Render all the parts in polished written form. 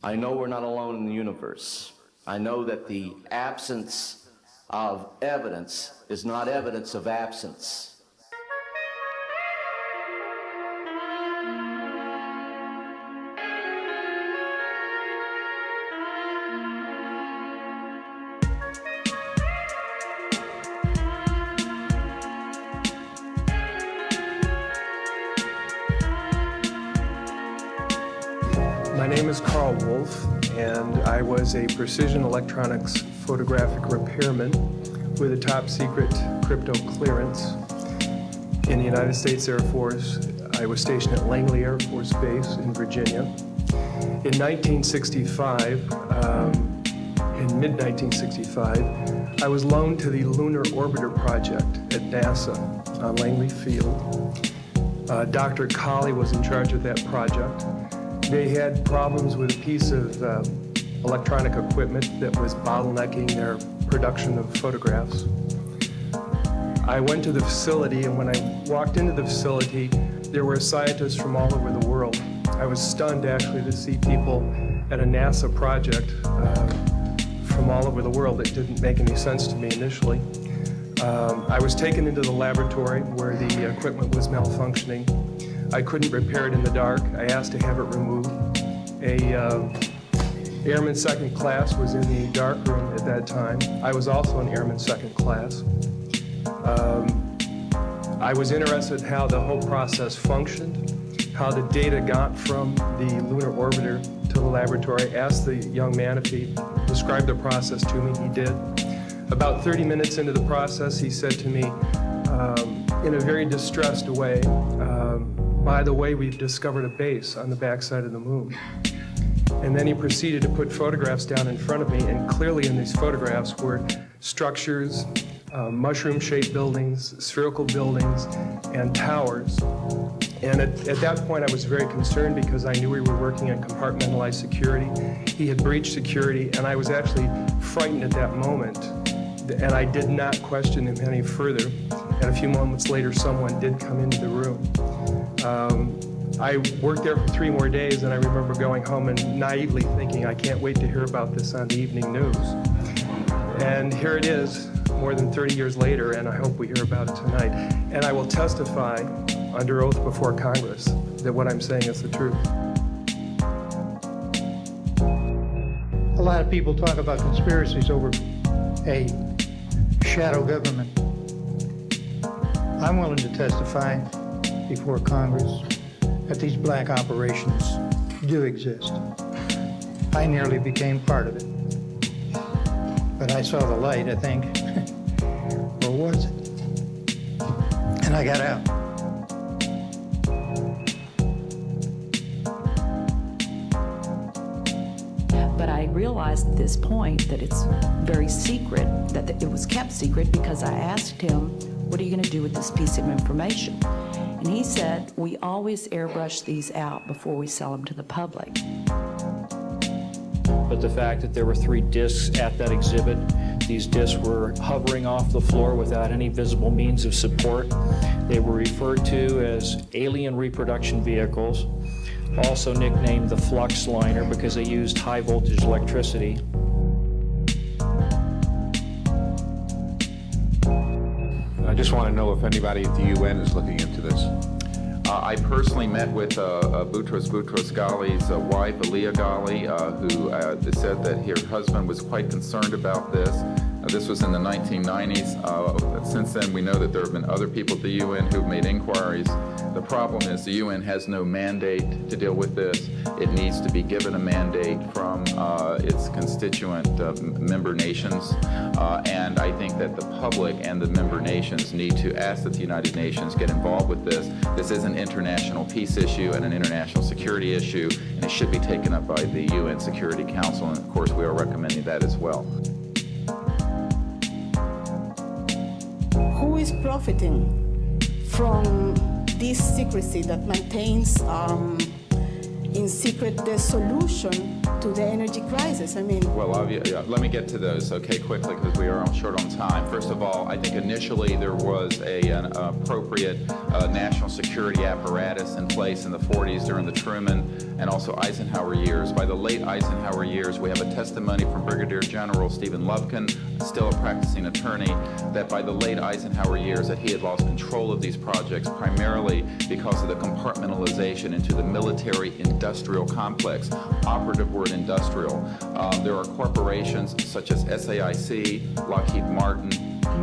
I know we're not alone in the universe. I know that the absence of evidence is not evidence of absence. My name is Carl Wolf, and I was a precision electronics photographic repairman with a top secret crypto clearance in the United States Air Force. I was stationed at Langley Air Force Base in Virginia. In 1965, in mid-1965, I was loaned to the Lunar Orbiter project at NASA on Langley Field. Dr. Colley was in charge of that project. They had problems with a piece of electronic equipment that was bottlenecking their production of photographs. I went to the facility, and when I walked into the facility, there were scientists from all over the world. I was stunned, actually, to see people at a NASA project from all over the world. It didn't make any sense to me initially. I was taken into the laboratory where the equipment was malfunctioning. I couldn't repair it in the dark. I asked to have it removed. Airman second class was in the dark room at that time. I was also an airman second class. I was interested in how the whole process functioned, how the data got from the lunar orbiter to the laboratory. I asked the young man if he described the process to me. He did. About 30 minutes into the process, he said to me, in a very distressed way, by the way, we've discovered a base on the backside of the moon. And then he proceeded to put photographs down in front of me, and clearly in these photographs were structures, mushroom-shaped buildings, spherical buildings, and towers. And at that point, I was very concerned because I knew we were working in compartmentalized security. He had breached security, and I was actually frightened at that moment. And I did not question him any further. And a few moments later, someone did come into the room. I worked there for 3 more days, and I remember going home and naively thinking, I can't wait to hear about this on the evening news. And here it is, more than 30 years later, and I hope we hear about it tonight. And I will testify under oath before Congress that what I'm saying is the truth. A lot of people talk about conspiracies over a shadow government. I'm willing to testify before Congress that these black operations do exist. I nearly became part of it. But I saw the light, I think. Or was it? And I got out. But I realized at this point that it's very secret, that it was kept secret, because I asked him, what are you going to do with this piece of information? And he said, we always airbrush these out before we sell them to the public. But the fact that there were 3 discs at that exhibit, these discs were hovering off the floor without any visible means of support. They were referred to as alien reproduction vehicles, also nicknamed the flux liner because they used high voltage electricity. I just want to know if anybody at the UN is looking into this. I personally met with Boutros Ghali's wife, Aliyah Ghali, who said that her husband was quite concerned about this. This was in the 1990s. Since then, we know that there have been other people at the UN who have made inquiries. The problem is the UN has no mandate to deal with this. It needs to be given a mandate from its constituent member nations. And I think that the public and the member nations need to ask that the United Nations get involved with this. This is an international peace issue and an international security issue, and it should be taken up by the UN Security Council. And of course, we are recommending that as well. Who is profiting from this secrecy that maintains in secret the solution to the energy crisis. I mean, Well, let me get to those, okay, quickly, because we are short on time. First of all, I think initially there was an appropriate national security apparatus in place in the 40s during the Truman and also Eisenhower years. By the late Eisenhower years, we have a testimony from Brigadier General Stephen Lufkin, still a practicing attorney, that by the late Eisenhower years that he had lost control of these projects primarily because of the compartmentalization into the military-industrial complex. Operative word industrial. There are corporations such as SAIC, Lockheed Martin,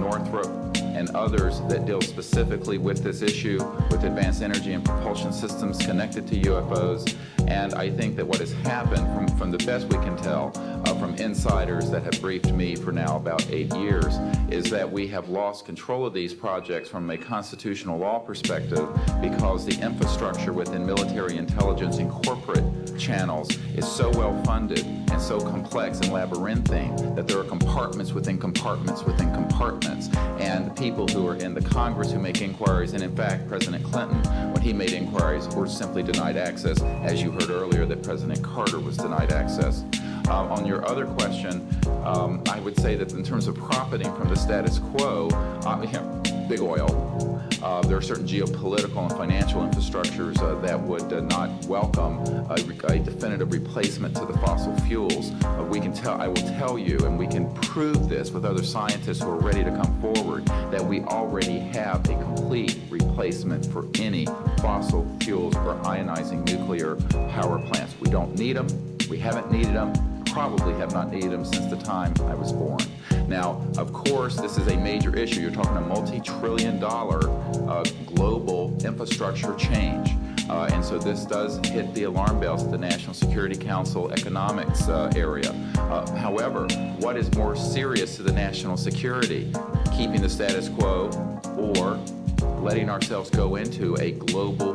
Northrop, and others that deal specifically with this issue, with advanced energy and propulsion systems connected to UFOs. And I think that what has happened, from the best we can tell, from insiders that have briefed me for now about 8 years, is that we have lost control of these projects from a constitutional law perspective because the infrastructure within military intelligence and corporate channels is so well funded and so complex and labyrinthine that there are compartments within compartments within compartments. And the people who are in the Congress who make inquiries, and in fact, President Clinton, when he made inquiries, were simply denied access, as you heard earlier that President Carter was denied access. On your other question, I would say that in terms of profiting from the status quo, big oil. There are certain geopolitical and financial infrastructures that would not welcome a definitive replacement to the fossil fuels. I will tell you, and we can prove this with other scientists who are ready to come forward, that we already have a complete replacement for any fossil fuels or ionizing nuclear power plants. We don't need them. We haven't needed them. Probably have not needed them since the time I was born. Now, of course, this is a major issue. You're talking a multi-trillion-dollar global infrastructure change. And so this does hit the alarm bells at the National Security Council economics area. However, what is more serious to the national security? Keeping the status quo or letting ourselves go into a global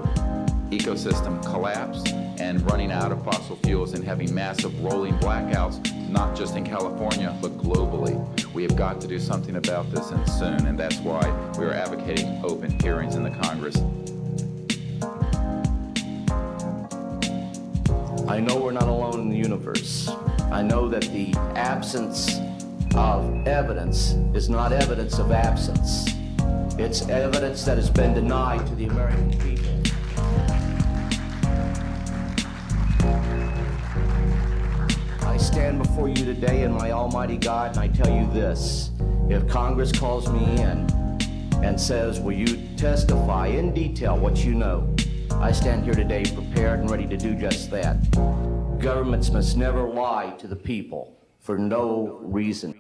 ecosystem collapse and running out of fossil fuels and having massive rolling blackouts, not just in California, but globally. We have got to do something about this, and soon, and that's why we are advocating open hearings in the Congress. I know we're not alone in the universe. I know that the absence of evidence is not evidence of absence. It's evidence that has been denied to the American people. I stand before you today in my almighty God, and I tell you this. If Congress calls me in and says, will you testify in detail what you know, I stand here today prepared and ready to do just that. Governments must never lie to the people for no reason.